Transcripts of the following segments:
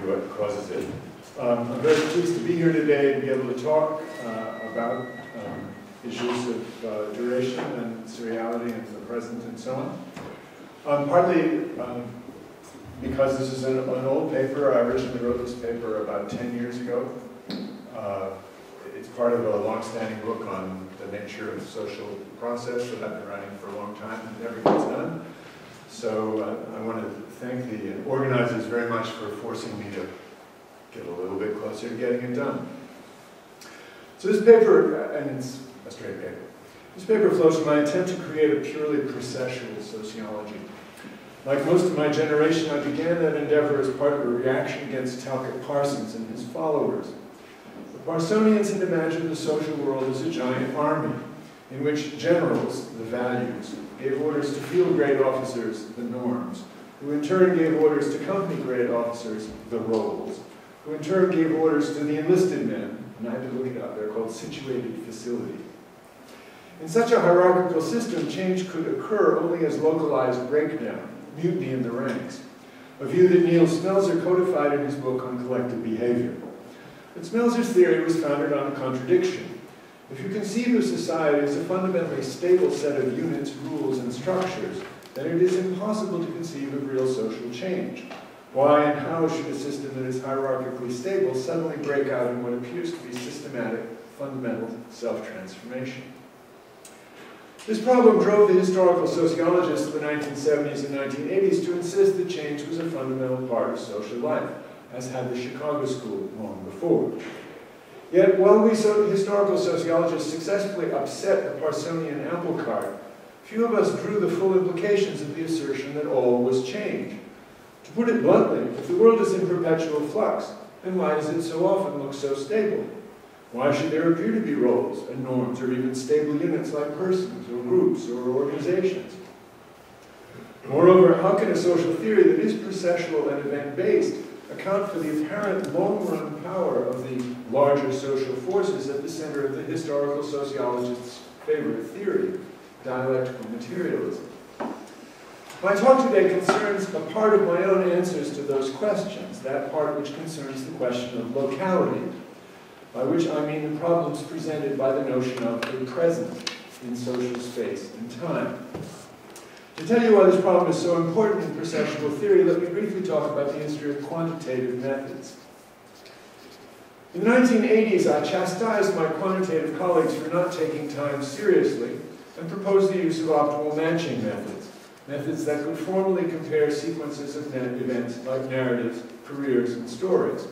be what causes it. I'm very pleased to be here today and be able to talk about issues of duration and seriality and the present and so on. Partly because this is an old paper. I originally wrote this paper about 10 years ago. It's part of a long-standing book on the nature of social process that I've been writing for a long time and never gets done. So I want to thank the organizers very much for forcing me to get a little bit closer to getting it done. So this paper, and it's a straight paper, this paper flows from my attempt to create a purely processual sociology. Like most of my generation, I began that endeavor as part of a reaction against Talcott Parsons and his followers. The Parsonians had imagined the social world as a giant army, in which generals, the values, gave orders to field grade officers, the norms, who in turn gave orders to company grade officers, the roles, who in turn gave orders to the enlisted men, and I had to look it up, they're called situated facility. In such a hierarchical system, change could occur only as localized breakdown, mutiny in the ranks, a view that Neil Smelser codified in his book on collective behavior. But Smelser's theory was founded on a contradiction. If you conceive of society as a fundamentally stable set of units, rules, and structures, then it is impossible to conceive of real social change. Why and how should a system that is hierarchically stable suddenly break out in what appears to be systematic, fundamental self-transformation? This problem drove the historical sociologists of the 1970s and 1980s to insist that change was a fundamental part of social life, as had the Chicago School long before. Yet, while we historical sociologists successfully upset the Parsonian apple cart, few of us drew the full implications of the assertion that all was change. To put it bluntly, if the world is in perpetual flux, then why does it so often look so stable? Why should there appear to be roles and norms or even stable units like persons or groups or organizations? Moreover, how can a social theory that is processual and event-based account for the apparent long-run power of the larger social forces at the center of the historical sociologist's favorite theory, dialectical materialism? My talk today concerns a part of my own answers to those questions, that part which concerns the question of locality, by which I mean the problems presented by the notion of a present in social space and time. To tell you why this problem is so important in processual theory, let me briefly talk about the history of quantitative methods. In the 1980s, I chastised my quantitative colleagues for not taking time seriously and proposed the use of optimal matching methods, methods that could formally compare sequences of events like narratives, careers, and stories.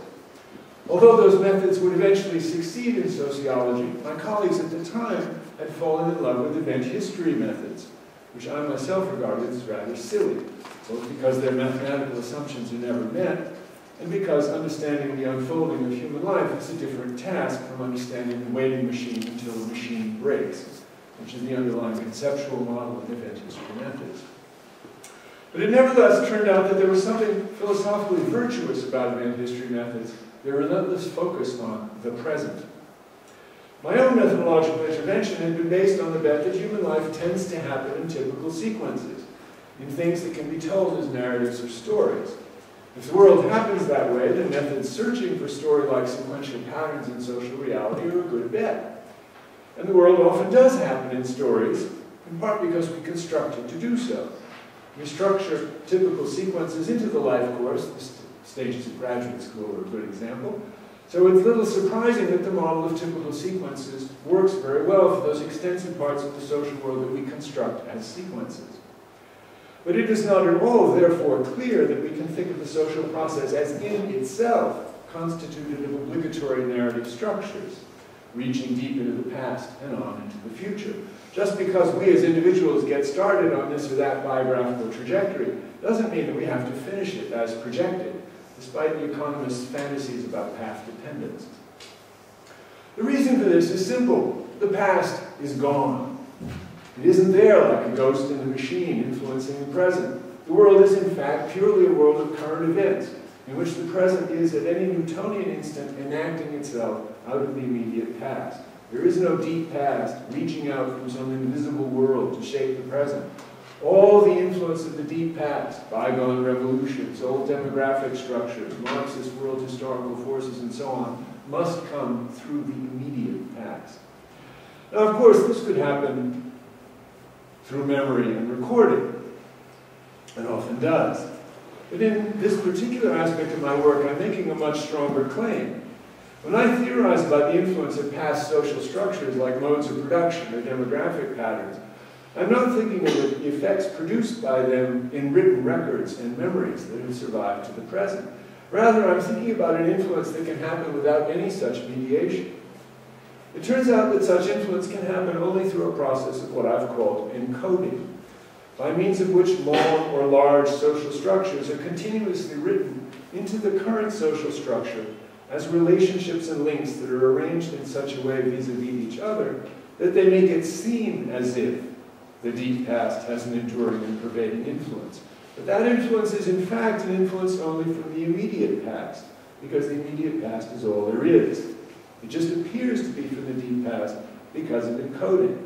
Although those methods would eventually succeed in sociology, my colleagues at the time had fallen in love with event history methods, which I myself regarded as rather silly, both because their mathematical assumptions are never met, and because understanding the unfolding of human life is a different task from understanding the waiting machine until the machine breaks, which is the underlying conceptual model of event history methods. But it nevertheless turned out that there was something philosophically virtuous about event history methods, their relentless focus on the present. My own methodological intervention had been based on the bet that human life tends to happen in typical sequences, in things that can be told as narratives or stories. If the world happens that way, then methods searching for story-like sequential patterns in social reality are a good bet. And the world often does happen in stories, in part because we construct it to do so. We structure typical sequences into the life course. The stages of graduate school are a good example. So it's little surprising that the model of typical sequences works very well for those extensive parts of the social world that we construct as sequences. But it is not at all, therefore, clear that we can think of the social process as in itself constituted of obligatory narrative structures, reaching deep into the past and on into the future. Just because we as individuals get started on this or that biographical trajectory doesn't mean that we have to finish it as projected, despite the economist's fantasies about path dependence. The reason for this is simple. The past is gone. It isn't there like a ghost in the machine influencing the present. The world is, in fact, purely a world of current events, in which the present is, at any Newtonian instant, enacting itself out of the immediate past. There is no deep past reaching out from some invisible world to shape the present. All the influence of the deep past, bygone revolutions, old demographic structures, Marxist world historical forces, and so on, must come through the immediate past. Now, of course, this could happen through memory and recording, and often does. But in this particular aspect of my work, I'm making a much stronger claim. When I theorize about the influence of past social structures like modes of production or demographic patterns, I'm not thinking of the effects produced by them in written records and memories that have survived to the present. Rather, I'm thinking about an influence that can happen without any such mediation. It turns out that such influence can happen only through a process of what I've called encoding, by means of which long or large social structures are continuously written into the current social structure as relationships and links that are arranged in such a way vis-a-vis each other that they make it seem as if the deep past has an enduring and pervading influence. But that influence is in fact an influence only from the immediate past, because the immediate past is all there is. It just appears to be from the deep past because of encoding.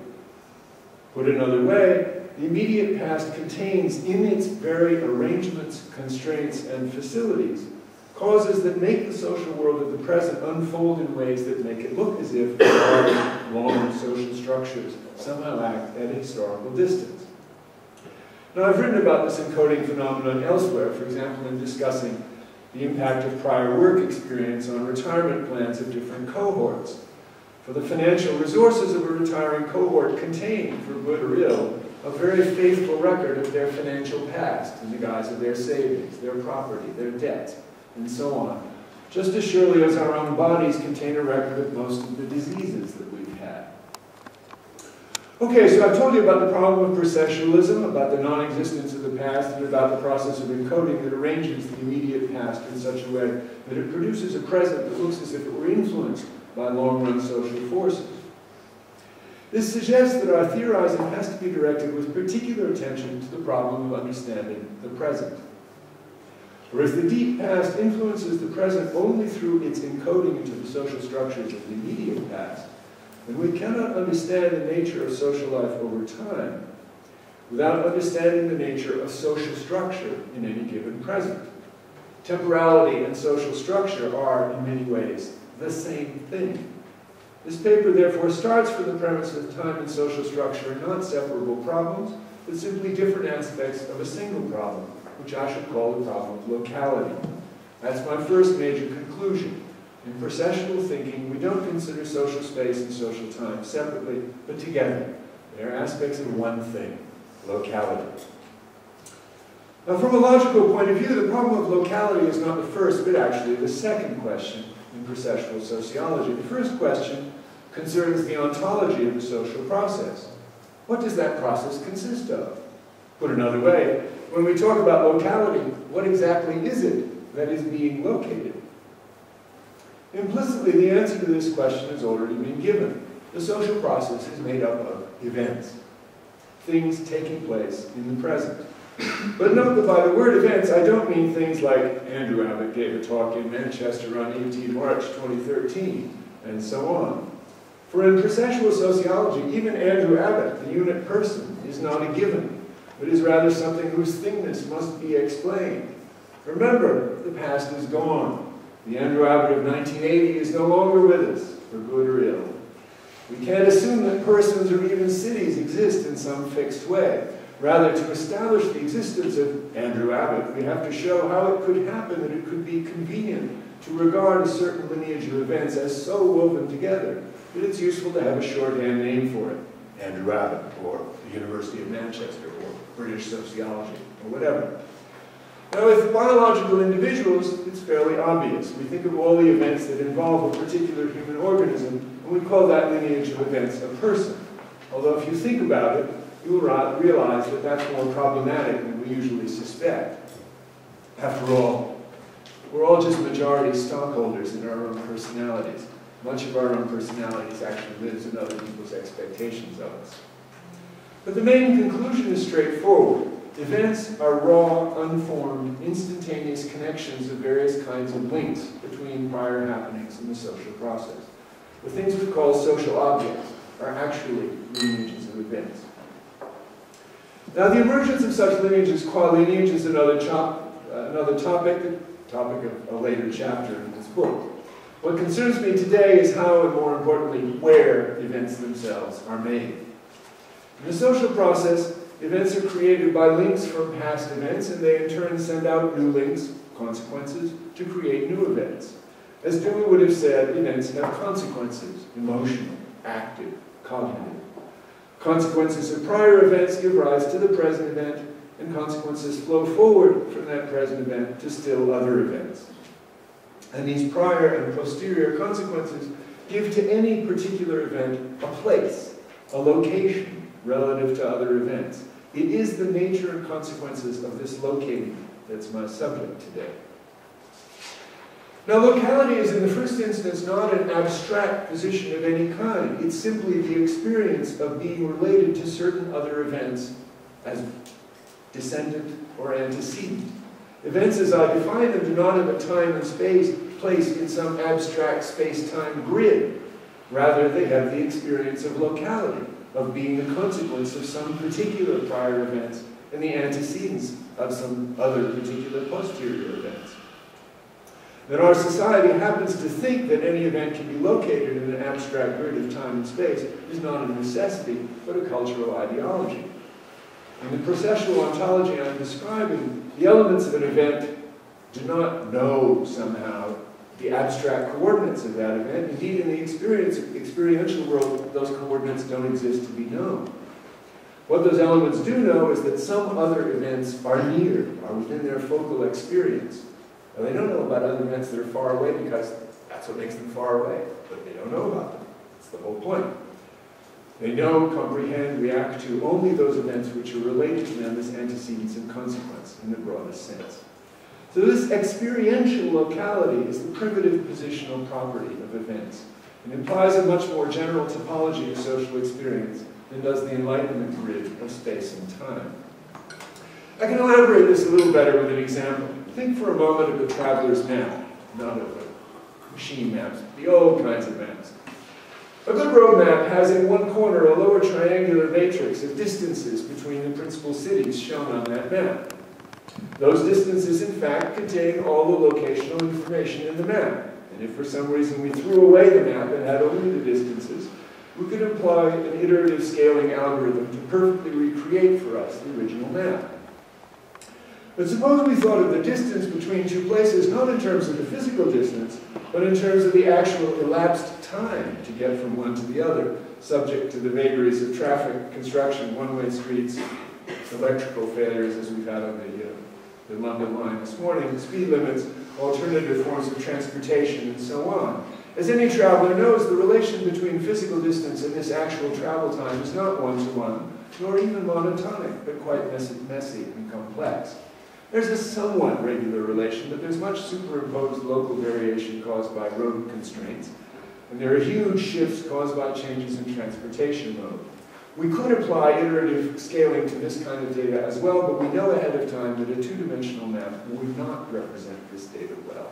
Put another way, the immediate past contains in its very arrangements, constraints, and facilities causes that make the social world of the present unfold in ways that make it look as if large, long social structures somehow act at a historical distance. Now, I've written about this encoding phenomenon elsewhere, for example, in discussing the impact of prior work experience on retirement plans of different cohorts. For the financial resources of a retiring cohort contain, for good or ill, a very faithful record of their financial past in the guise of their savings, their property, their debts, and so on, just as surely as our own bodies contain a record of most of the diseases that we've had. Okay, so I've told you about the problem of processualism, about the non-existence of the past, and about the process of encoding that arranges the immediate past in such a way that it produces a present that looks as if it were influenced by long-run social forces. This suggests that our theorizing has to be directed with particular attention to the problem of understanding the present. Whereas the deep past influences the present only through its encoding into the social structures of the immediate past, and we cannot understand the nature of social life over time without understanding the nature of social structure in any given present. Temporality and social structure are, in many ways, the same thing. This paper, therefore, starts from the premise that time and social structure are not separable problems, but simply different aspects of a single problem, which I should call the problem of locality. That's my first major conclusion. In processional thinking, we don't consider social space and social time separately, but together. They're aspects of one thing, locality. Now, from a logical point of view, the problem of locality is not the first, but actually the second question in processional sociology. The first question concerns the ontology of the social process. What does that process consist of? Put another way, when we talk about locality, what exactly is it that is being located? Implicitly, the answer to this question has already been given. The social process is made up of events, things taking place in the present. But note that by the word events, I don't mean things like Andrew Abbott gave a talk in Manchester on 18 March 2013, and so on. For in processual sociology, even Andrew Abbott, the unit person, is not a given, but is rather something whose thingness must be explained. Remember, the past is gone. The Andrew Abbott of 1980 is no longer with us, for good or ill. We can't assume that persons or even cities exist in some fixed way. Rather, to establish the existence of Andrew Abbott, we have to show how it could happen that it could be convenient to regard a certain lineage of events as so woven together that it's useful to have a shorthand name for it. Andrew Abbott, or the University of Manchester, or British sociology, or whatever. Now, with biological individuals, it's fairly obvious. We think of all the events that involve a particular human organism, and we call that lineage of events a person. Although if you think about it, you will realize that that's more problematic than we usually suspect. After all, we're all just majority stockholders in our own personalities. Much of our own personalities actually lives in other people's expectations of us. But the main conclusion is straightforward. Events are raw, unformed, instantaneous connections of various kinds of links between prior happenings in the social process. The things we call social objects are actually lineages of events. Now, the emergence of such lineages qua lineage is another topic of a later chapter in this book. What concerns me today is how, and more importantly, where events themselves are made. In the social process, events are created by links from past events, and they in turn send out new links, consequences, to create new events. As Dewey would have said, events have consequences: emotional, active, cognitive. Consequences of prior events give rise to the present event, and consequences flow forward from that present event to still other events. And these prior and posterior consequences give to any particular event a place, a location, relative to other events. It is the nature and consequences of this locating that's my subject today. Now, locality is in the first instance not an abstract position of any kind. It's simply the experience of being related to certain other events as descendant or antecedent. Events as I define them do not have a time and space placed in some abstract space-time grid. Rather, they have the experience of locality, of being the consequence of some particular prior events and the antecedents of some other particular posterior events. That our society happens to think that any event can be located in an abstract grid of time and space is not a necessity, but a cultural ideology. In the processual ontology I'm describing, the elements of an event do not know somehow the abstract coordinates of that event. Indeed, in the experiential world, those coordinates don't exist to be known. What those elements do know is that some other events are near, are within their focal experience. Now, they don't know about other events that are far away because that's what makes them far away, but they don't know about them. That's the whole point. They know, comprehend, react to only those events which are related to them as antecedents and consequence in the broadest sense. So this experiential locality is the primitive positional property of events. It implies a much more general topology of social experience than does the Enlightenment grid of space and time. I can elaborate this a little better with an example. Think for a moment of the traveler's map, not of the machine maps, the old kinds of maps. A good road map has in one corner a lower triangular matrix of distances between the principal cities shown on that map. Those distances, in fact, contain all the locational information in the map. And if for some reason we threw away the map and had only the distances, we could employ an iterative scaling algorithm to perfectly recreate for us the original map. But suppose we thought of the distance between two places not in terms of the physical distance, but in terms of the actual elapsed time to get from one to the other, subject to the vagaries of traffic, construction, one-way streets, electrical failures, as we've had on the London line this morning, speed limits, alternative forms of transportation, and so on. As any traveler knows, the relation between physical distance and this actual travel time is not one-to-one, nor even monotonic, but quite messy and complex. There's a somewhat regular relation, but there's much superimposed local variation caused by road constraints, and there are huge shifts caused by changes in transportation mode. We could apply iterative scaling to this kind of data as well, but we know ahead of time that a two-dimensional map would not represent this data well.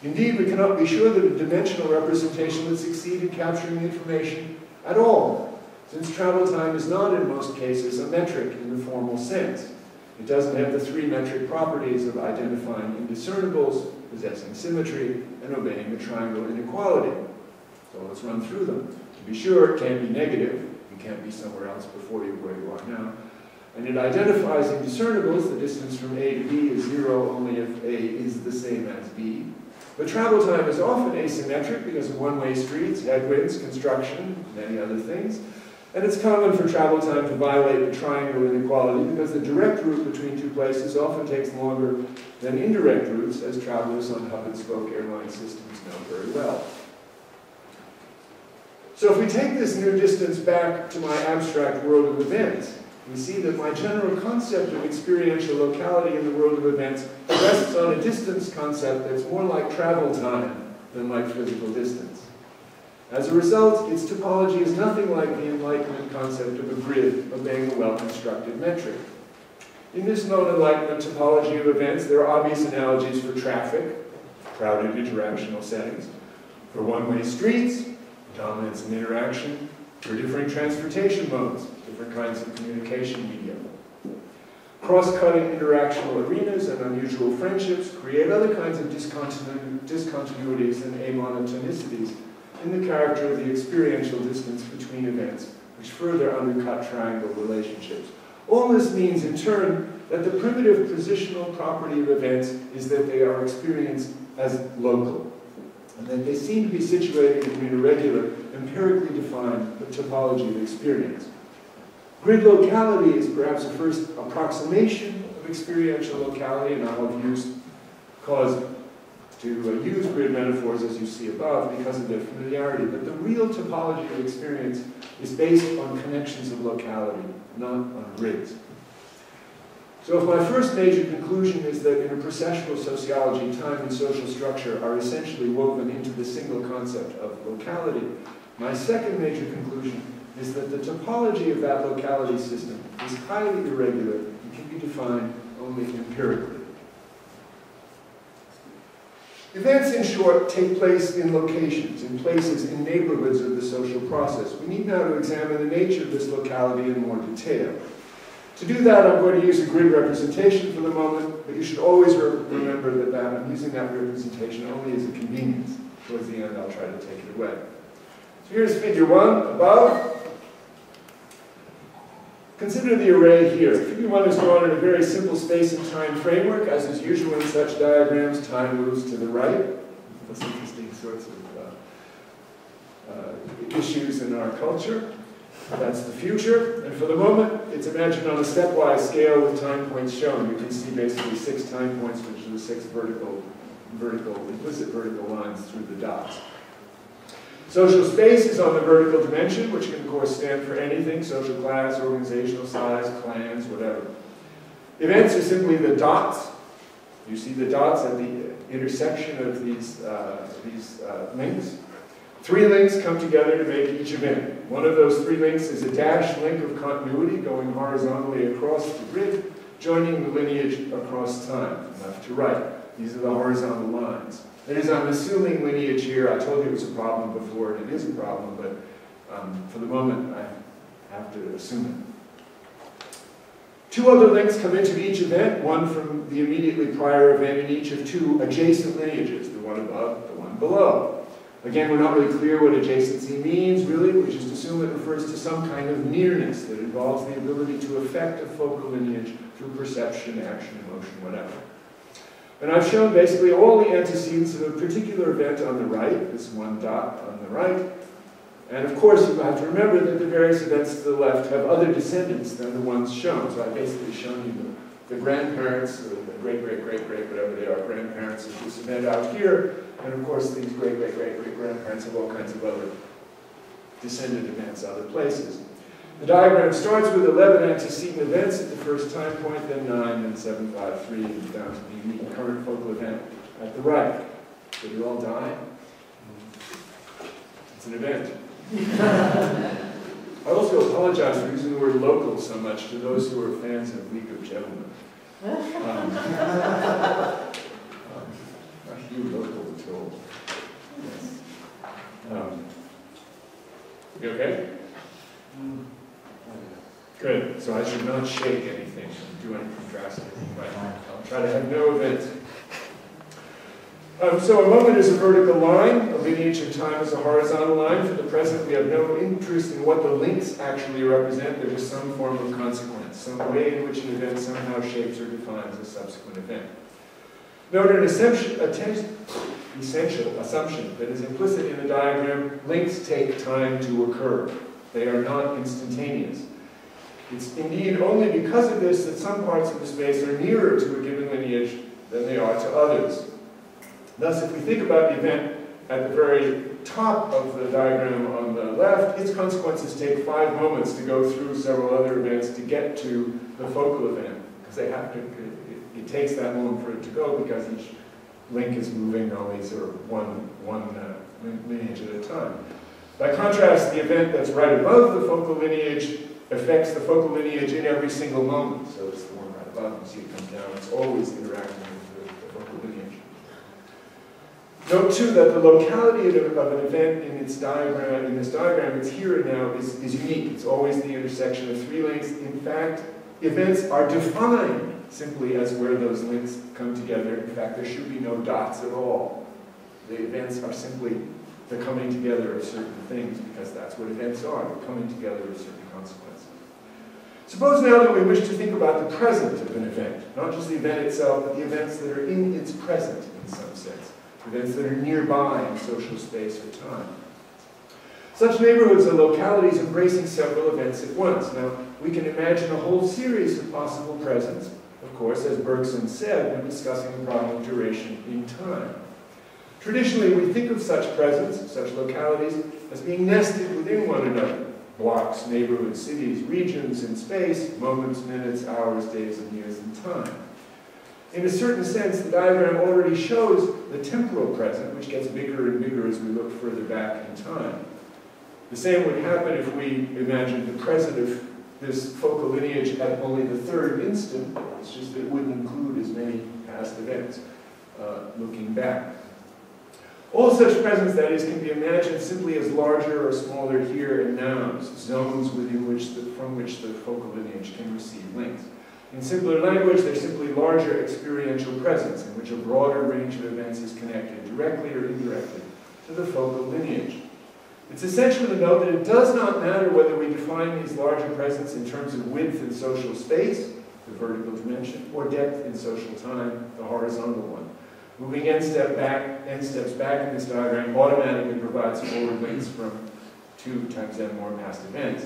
Indeed, we cannot be sure that a dimensional representation would succeed in capturing the information at all, since travel time is not, in most cases, a metric in the formal sense. It doesn't have the three metric properties of identifying indiscernibles, possessing symmetry, and obeying the triangle inequality. So let's run through them. To be sure, it can't be negative. You can't be somewhere else before you where you are now. And it identifies indiscernibles. The distance from A to B is 0 only if A is the same as B. But travel time is often asymmetric because of one-way streets, headwinds, construction, many other things. And it's common for travel time to violate the triangle inequality because the direct route between two places often takes longer than indirect routes, as travelers on hub-and-spoke airline systems know very well. So if we take this new distance back to my abstract world of events, we see that my general concept of experiential locality in the world of events rests on a distance concept that's more like travel time than like physical distance. As a result, its topology is nothing like the Enlightenment concept of a grid obeying a well-constructed metric. In this non-Enlightenment topology of events, there are obvious analogies for traffic, crowded interactional settings, for one-way streets, dominance and interaction, There are different transportation modes, different kinds of communication media. Cross-cutting interactional arenas and unusual friendships create other kinds of discontinuities and amonotonicities in the character of the experiential distance between events, which further undercut triangle relationships. All this means, in turn, that the primitive positional property of events is that they are experienced as local, and that they seem to be situated in an irregular, empirically defined topology of experience. Grid locality is perhaps a first approximation of experiential locality, and I'll have used cause to use grid metaphors as you see above because of their familiarity, but the real topology of experience is based on connections of locality, not on grids. So if my first major conclusion is that in a processual sociology, time and social structure are essentially woven into the single concept of locality, my second major conclusion is that the topology of that locality system is highly irregular and can be defined only empirically. Events, in short, take place in locations, in places, in neighborhoods of the social process. We need now to examine the nature of this locality in more detail. To do that, I'm going to use a grid representation for the moment, but you should always remember that I'm using that representation only as a convenience. Towards the end, I'll try to take it away. So here's figure 1 above. Consider the array here. Figure 1 is drawn in a very simple space and time framework. As is usual in such diagrams, time moves to the right. That's interesting sorts of issues in our culture. That's the future. And for the moment, it's imagined on a stepwise scale with time points shown. You can see basically 6 time points, which are the 6 implicit vertical lines through the dots. Social space is on the vertical dimension, which can, of course, stand for anything: social class, organizational size, clans, whatever. Events are simply the dots. You see the dots at the intersection of these links. 3 links come together to make each event. One of those 3 links is a dashed link of continuity going horizontally across the grid, joining the lineage across time, left to right. These are the horizontal lines. That is, I'm assuming lineage here. I told you it was a problem before, and it is a problem, but for the moment, I have to assume it. 2 other links come into each event, one from the immediately prior event in each of 2 adjacent lineages, the one above, the one below. Again, we're not really clear what adjacency means, really. We just assume it refers to some kind of nearness that involves the ability to affect a focal lineage through perception, action, emotion, whatever. And I've shown basically all the antecedents of a particular event on the right, this one dot on the right. And of course, you have to remember that the various events to the left have other descendants than the ones shown. So I've basically shown you the grandparents, or the great-great-great-great, whatever they are, grandparents of this event out here. And of course, these great-great-great-great-grandparents have all kinds of other descendant events other places. The diagram starts with 11 antecedent events at the first time point, then 9, then 7, 5, 3, and down to the unique current focal event at the right. Did you all die? It's an event. I also apologize for using the word local so much to those who are fans of League of Gentlemen. Not you local at all. Yes. You okay? Good. So I should not shake anything and do anything drastic. Right. I'll try to have no events. So a moment is a vertical line, a lineage of time is a horizontal line. For the present, we have no interest in what the links actually represent. There is some form of consequence, some way in which an event somehow shapes or defines a subsequent event. Note an essential assumption that is implicit in the diagram: links take time to occur. They are not instantaneous. It's indeed only because of this that some parts of the space are nearer to a given lineage than they are to others. Thus, if we think about the event at the very top of the diagram on the left, its consequences take 5 moments to go through several other events to get to the focal event, because they have to. It takes that moment for it to go because each link is moving only sort of one lineage at a time. By contrast, the event that's right above the focal lineage affects the focal lineage in every single moment. So it's the one right above. You see it comes down. It's always interacting with the focal lineage. Note too that the locality of an event in this diagram, it's here and now, is unique. It's always the intersection of three links. In fact, events are defined simply as where those links come together. In fact, there should be no dots at all. The events are simply the coming together of certain things, because that's what events are, the coming together of certain consequences. Suppose now that we wish to think about the present of an event, not just the event itself, but the events that are in its present in some sense, events that are nearby in social space or time. Such neighborhoods are localities embracing several events at once. Now, we can imagine a whole series of possible presents, of course, as Bergson said when discussing the problem of duration in time. Traditionally, we think of such presents, such localities, as being nested within one another. Blocks, neighborhoods, cities, regions in space, moments, minutes, hours, days, and years in time. In a certain sense, the diagram already shows the temporal present, which gets bigger and bigger as we look further back in time. The same would happen if we imagined the present of this focal lineage at only the third instant. It's just that it wouldn't include as many past events looking back. All such presents, that is, can be imagined simply as larger or smaller here and nows, zones from which the focal lineage can receive links. In simpler language, they're simply larger experiential presents in which a broader range of events is connected, directly or indirectly, to the focal lineage. It's essential to note that it does not matter whether we define these larger presents in terms of width in social space, the vertical dimension, or depth in social time, the horizontal one. Moving n steps back in this diagram automatically provides forward links from 2 times n more past events.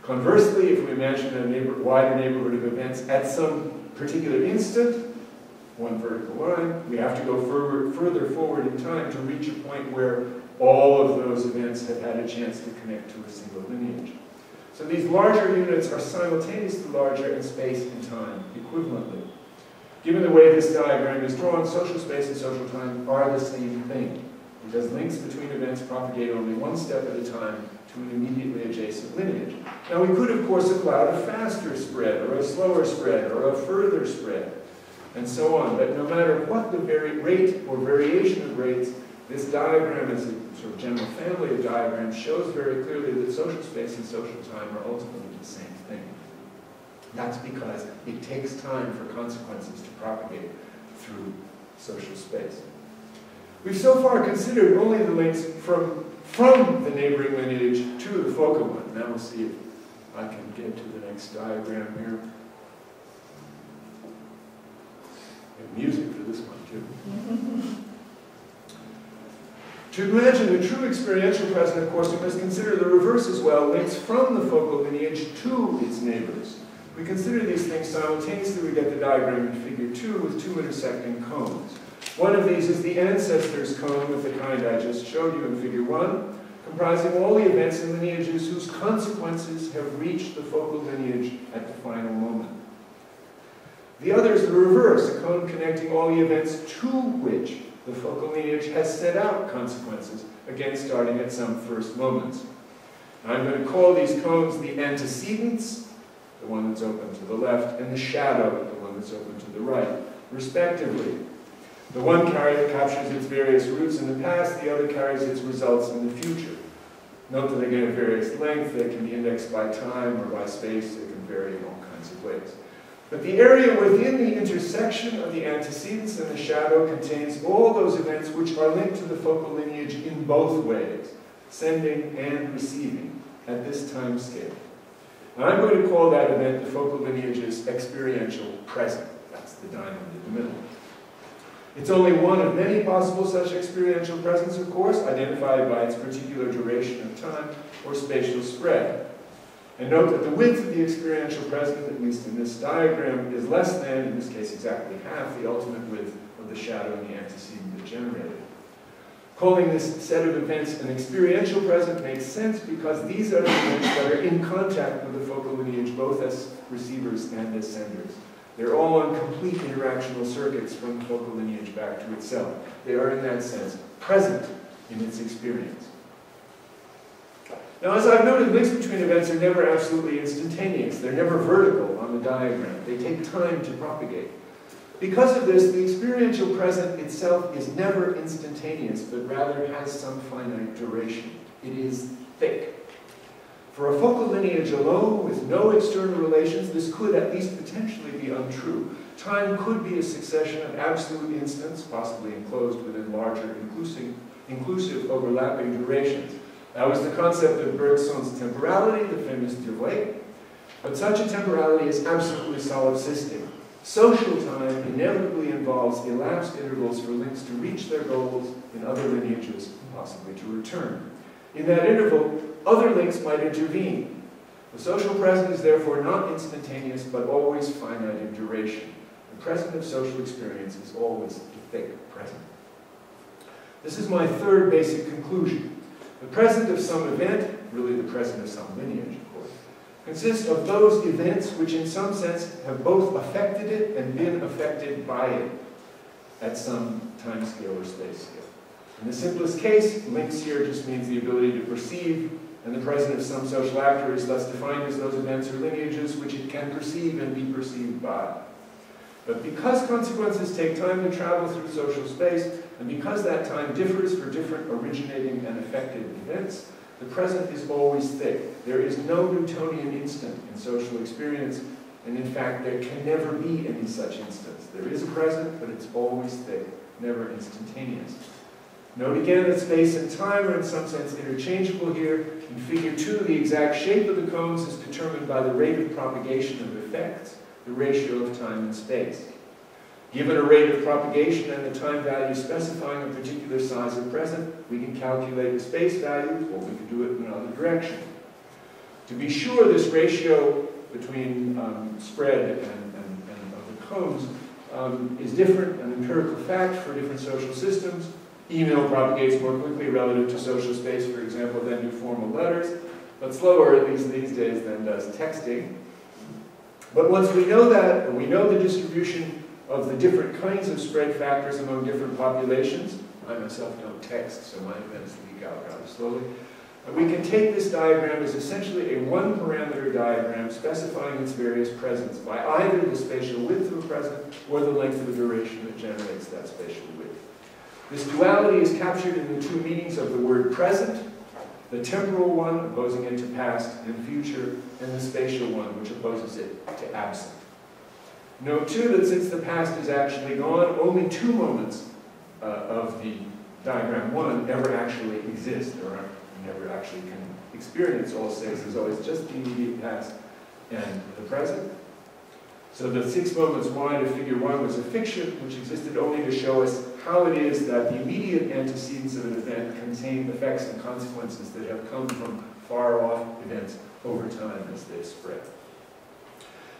Conversely, if we imagine a wider neighborhood of events at some particular instant, one vertical line, we have to go further forward in time to reach a point where all of those events have had a chance to connect to a single lineage. So these larger units are simultaneously larger in space and time equivalently. Given the way this diagram is drawn, social space and social time are the same thing, because links between events propagate only one step at a time to an immediately adjacent lineage. Now, we could, of course, have allowed a faster spread, or a slower spread, or a further spread, and so on. But no matter what the rate or variation of rates, this diagram, as a sort of general family of diagrams, shows very clearly that social space and social time are ultimately the same thing. That's because it takes time for consequences to propagate through social space. We've so far considered only the links from the neighboring lineage to the focal one. Now we'll see if I can get to the next diagram here. And music for this one, too. To imagine a true experiential present, of course, we must consider the reverse as well, links from the focal lineage to its neighbors. We consider these things simultaneously. We get the diagram in figure 2 with 2 intersecting cones. One of these is the ancestors cone of the kind I just showed you in figure 1, comprising all the events and lineages whose consequences have reached the focal lineage at the final moment. The other is the reverse, a cone connecting all the events to which the focal lineage has set out consequences, again starting at some first moments. Now, I'm going to call these cones the antecedents, the one that's open to the left, and the shadow, the one that's open to the right, respectively. The one captures its various roots in the past, the other carries its results in the future. Note that they get a various length, they can be indexed by time or by space, they can vary in all kinds of ways. But the area within the intersection of the antecedents and the shadow contains all those events which are linked to the focal lineage in both ways, sending and receiving, at this time scale. Now, I'm going to call that event the focal lineage's experiential present. That's the diamond in the middle. It's only one of many possible such experiential presents, of course, identified by its particular duration of time or spatial spread. And note that the width of the experiential present, at least in this diagram, is less than, in this case exactly half, the ultimate width of the shadow and the antecedent that generated it. Calling this set of events an experiential present makes sense because these are the events that are in contact with the focal lineage, both as receivers and as senders. They're all on complete interactional circuits from the focal lineage back to itself. They are, in that sense, present in its experience. Now, as I've noted, links between events are never absolutely instantaneous. They're never vertical on the diagram. They take time to propagate. Because of this, the experiential present itself is never instantaneous, but rather has some finite duration. It is thick. For a focal lineage alone, with no external relations, this could at least potentially be untrue. Time could be a succession of absolute instants, possibly enclosed within larger, inclusive overlapping durations. That was the concept of Bergson's temporality, the famous durée. But such a temporality is absolutely solipsistic. Social time inevitably involves elapsed intervals for links to reach their goals in other lineages, possibly to return. In that interval, other links might intervene. The social present is therefore not instantaneous, but always finite in duration. The present of social experience is always a thick present. This is my third basic conclusion. The present of some event, really the present of some lineage, of course, consists of those events which in some sense have both affected it and been affected by it at some time scale or space scale. In the simplest case, links here just means the ability to perceive, and the present of some social actor is thus defined as those events or lineages which it can perceive and be perceived by. But because consequences take time to travel through social space, and because that time differs for different originating and affected events, the present is always thick. There is no Newtonian instant in social experience, and in fact, there can never be any such instance. There is a present, but it's always thick, never instantaneous. Note again that space and time are in some sense interchangeable here. In figure 2, the exact shape of the cones is determined by the rate of propagation of effects, the ratio of time and space. Given a rate of propagation and the time value specifying a particular size of present, we can calculate the space value, or we can do it in another direction. To be sure, this ratio between spread and of the cones is different, an empirical fact for different social systems. Email propagates more quickly relative to social space, for example, than do formal letters, but slower, at least these days, than does texting. But once we know that, and we know the distribution of the different kinds of spread factors among different populations, I myself don't text, so my events leak out rather slowly, we can take this diagram as essentially a one-parameter diagram specifying its various presents by either the spatial width of a present or the length of the duration that generates that spatial width. This duality is captured in the two meanings of the word present, the temporal one opposing it to past and future, and the spatial one which opposes it to absent. Note too that since the past is actually gone, only two moments of the diagram 1 ever actually exist, or you never actually can experience all 6. There's always just the immediate past and the present. So the 6 moments wide of figure 1 was a fiction which existed only to show us how it is that the immediate antecedents of an event contain effects and consequences that have come from far-off events over time as they spread.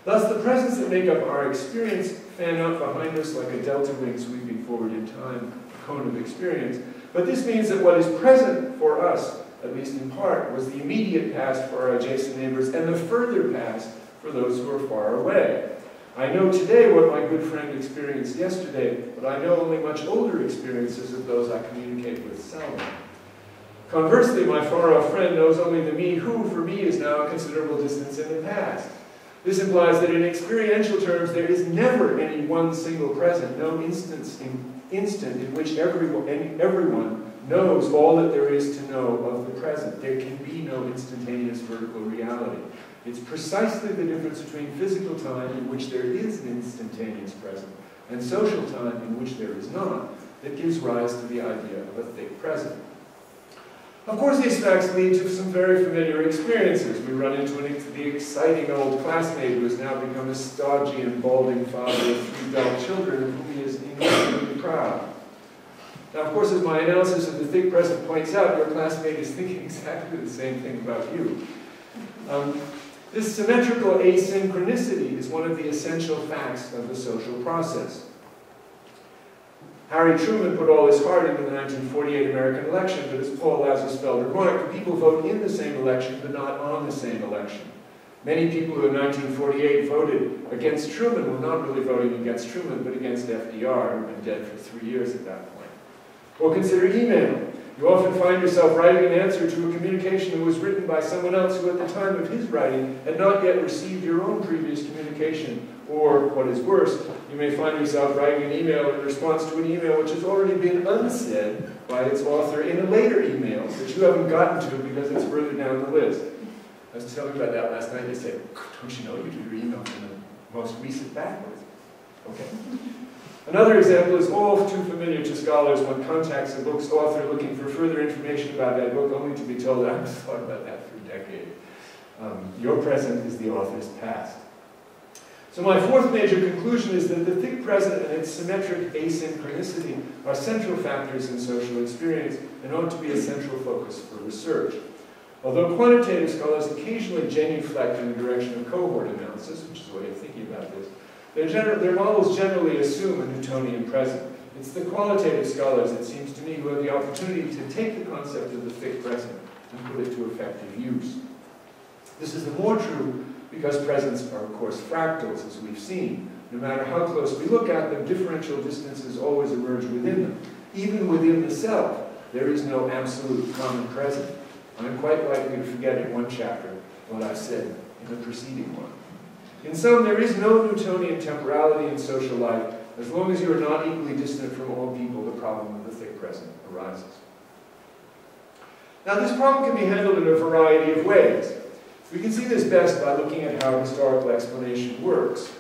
Thus, the presents that make up our experience fan out behind us like a delta wing sweeping forward in time, a cone of experience. But this means that what is present for us, at least in part, was the immediate past for our adjacent neighbors and the further past for those who are far away. I know today what my good friend experienced yesterday, but I know only much older experiences of those I communicate with seldom. Conversely, my far-off friend knows only the me who, for me, is now a considerable distance in the past. This implies that in experiential terms, there is never any one single present, no instant in which everyone knows all that there is to know of the present. There can be no instantaneous vertical reality. It's precisely the difference between physical time, in which there is an instantaneous present, and social time, in which there is not, that gives rise to the idea of a thick present. Of course, these facts lead to some very familiar experiences. We run into the exciting old classmate who has now become a stodgy and balding father of 3 adult children, of whom he is incredibly proud. Now, of course, as my analysis of the thick present points out, your classmate is thinking exactly the same thing about you. This symmetrical asynchronicity is one of the essential facts of the social process. Harry Truman put all his heart into the 1948 American election, but as Paul Lazarsfeld remarked, people vote in the same election, but not on the same election. Many people who in 1948 voted against Truman were not really voting against Truman, but against FDR, who had been dead for 3 years at that point. Or consider email. You often find yourself writing an answer to a communication that was written by someone else who at the time of his writing had not yet received your own previous communication. Or, what is worse, you may find yourself writing an email in response to an email which has already been unsaid by its author in a later email that you haven't gotten to because it's further down the list. I was telling you about that last night. They said, don't you know you do your email from the most recent backwards? Okay. Another example is all too familiar to scholars when contacts a book's author looking for further information about that book, only to be told, I've thought about that for a decade. Your present is the author's past. So my fourth major conclusion is that the thick present and its symmetric asynchronicity are central factors in social experience and ought to be a central focus for research. Although quantitative scholars occasionally genuflect in the direction of cohort analysis, which is a way of thinking about this, their models generally assume a Newtonian present. It's the qualitative scholars, it seems to me, who have the opportunity to take the concept of the thick present and put it to effective use. This is the more true because presents are, of course, fractals, as we've seen. No matter how close we look at them, differential distances always emerge within them. Even within the self, there is no absolute common present. I'm quite likely to forget in one chapter what I said in the preceding one. In sum, there is no Newtonian temporality in social life. As long as you are not equally distant from all people, the problem of the thick present arises. Now, this problem can be handled in a variety of ways. We can see this best by looking at how historical explanation works.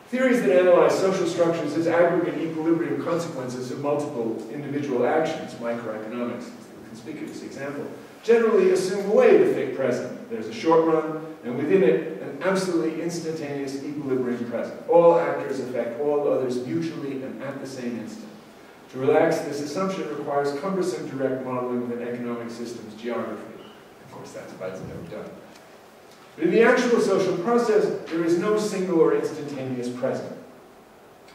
Theories that analyze social structures as aggregate equilibrium consequences of multiple individual actions, microeconomics is the conspicuous example, generally assume away the thick present. There's a short run, and within it, an absolutely instantaneous equilibrium present. All actors affect all others mutually and at the same instant. To relax this assumption requires cumbersome direct modeling of an economic system's geography. Of course, that's why it's never done. But in the actual social process, there is no single or instantaneous present.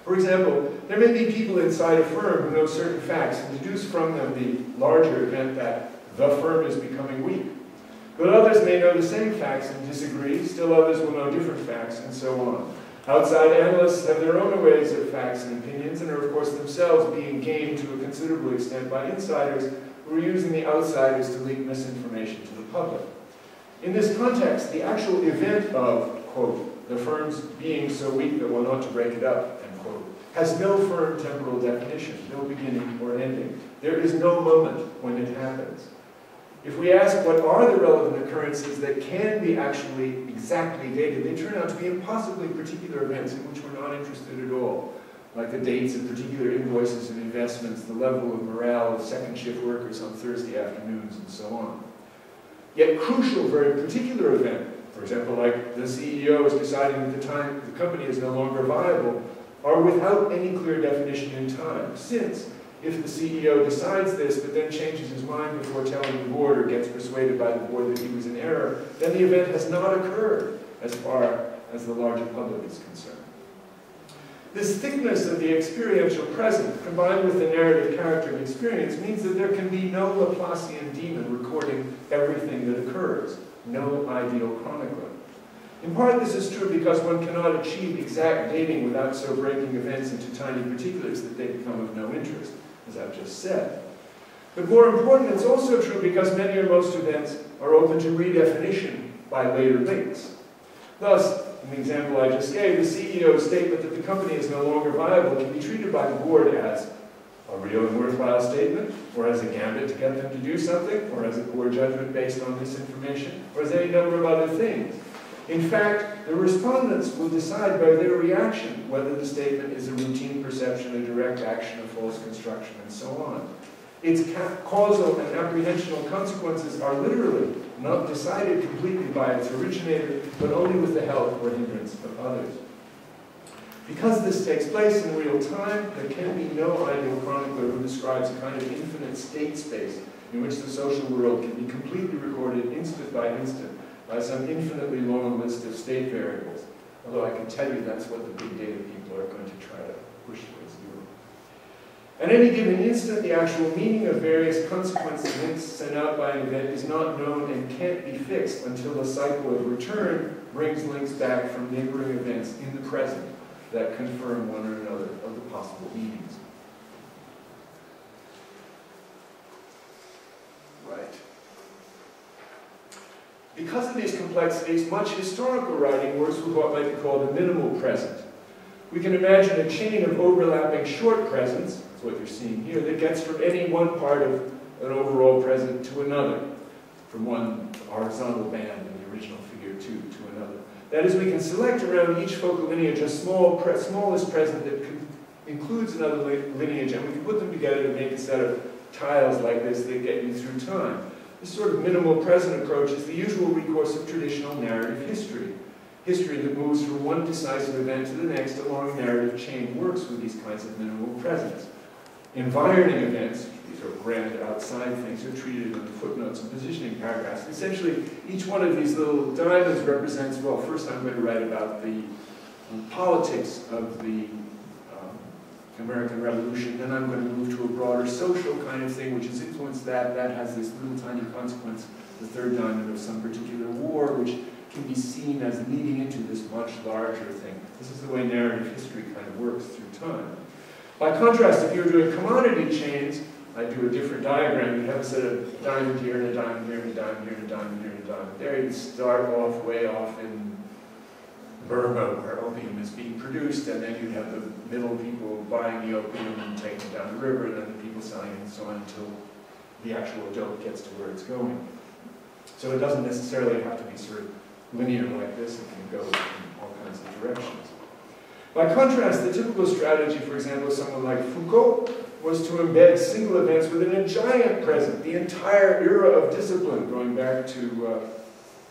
For example, there may be people inside a firm who know certain facts and deduce from them the larger event that the firm is becoming weak. But others may know the same facts and disagree, still others will know different facts, and so on. Outside analysts have their own arrays of facts and opinions and are, of course, themselves being gamed to a considerable extent by insiders who are using the outsiders to leak misinformation to the public. In this context, the actual event of, quote, the firm's being so weak that one ought to break it up, end quote, has no firm temporal definition, no beginning or ending. There is no moment when it happens. If we ask what are the relevant occurrences that can be actually exactly dated, they turn out to be impossibly particular events in which we're not interested at all, like the dates of particular invoices and investments, the level of morale of second shift workers on Thursday afternoons, and so on. Yet crucial, very particular event, for example, like the CEO is deciding at the time the company is no longer viable, are without any clear definition in time, since if the CEO decides this but then changes his mind before telling the board or gets persuaded by the board that he was in error, then the event has not occurred as far as the larger public is concerned. This thickness of the experiential present, combined with the narrative character of experience, means that there can be no Laplacian demon recording everything that occurs, no ideal chronicler. In part, this is true because one cannot achieve exact dating without so breaking events into tiny particulars that they become of no interest, as I've just said. But more important, it's also true because many or most events are open to redefinition by later links. Thus, in the example I just gave, the CEO's statement that the company is no longer viable can be treated by the board as a real and worthwhile statement, or as a gambit to get them to do something, or as a poor judgment based on misinformation, or as any number of other things. In fact, the respondents will decide by their reaction whether the statement is a routine perception, a direct action, a false construction, and so on. Its causal and apprehensional consequences are literally not decided completely by its originator, but only with the help or hindrance of others. Because this takes place in real time, there can be no ideal chronicler who describes a kind of infinite state space in which the social world can be completely recorded instant by instant by some infinitely long list of state variables. Although I can tell you that's what the big data people are going to try to push towards doing. At any given instant, the actual meaning of various consequence links sent out by an event is not known and can't be fixed until a cycle of return brings links back from neighboring events in the present that confirm one or another of the possible meanings. Because of these complexities, much historical writing works with what might be called a minimal present. We can imagine a chain of overlapping short presents, that's what you're seeing here, that gets from any one part of an overall present to another, from one horizontal band in the original figure 2 to another. That is, we can select around each focal lineage a smallest present that includes another lineage, and we can put them together to make a set of tiles like this that get you through time. This sort of minimal present approach is the usual recourse of traditional narrative history. History that moves from one decisive event to the next along a narrative chain works with these kinds of minimal presents. Environing events, these are grand outside things, are treated in the footnotes and positioning paragraphs. Essentially, each one of these little diamonds represents, well, first I'm going to write about the politics of the American Revolution, then I'm going to move to a broader social kind of thing which has influenced that. That has this little tiny consequence, the third diamond, of some particular war, which can be seen as leading into this much larger thing. This is the way narrative history kind of works through time. By contrast, if you were doing commodity chains, I'd do a different diagram. You'd have a set of diamond here, and a diamond here, and a diamond here, and a diamond here, and a diamond there. You'd start off way off in Burma, where opium is being produced, and then you'd have the middle people buying the opium and taking it down the river, and then the people selling it, and so on, until the actual dope gets to where it's going. So it doesn't necessarily have to be sort of linear like this. It can go in all kinds of directions. By contrast, the typical strategy, for example, of someone like Foucault, was to embed single events within a giant present, the entire era of discipline, going back to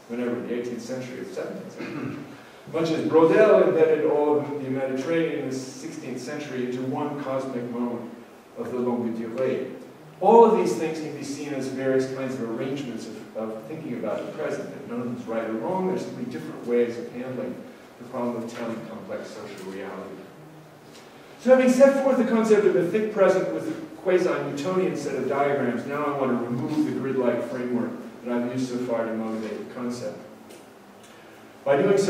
whenever, the 18th century or 17th century. Much as Braudel embedded all of the Mediterranean in the 16th century into one cosmic moment of the longue durée. All of these things can be seen as various kinds of arrangements of thinking about the present. That none of them is right or wrong. There's simply different ways of handling the problem of telling complex social reality. So having set forth the concept of a thick present with a quasi-Newtonian set of diagrams, now I want to remove the grid-like framework that I've used so far to motivate the concept. By doing so,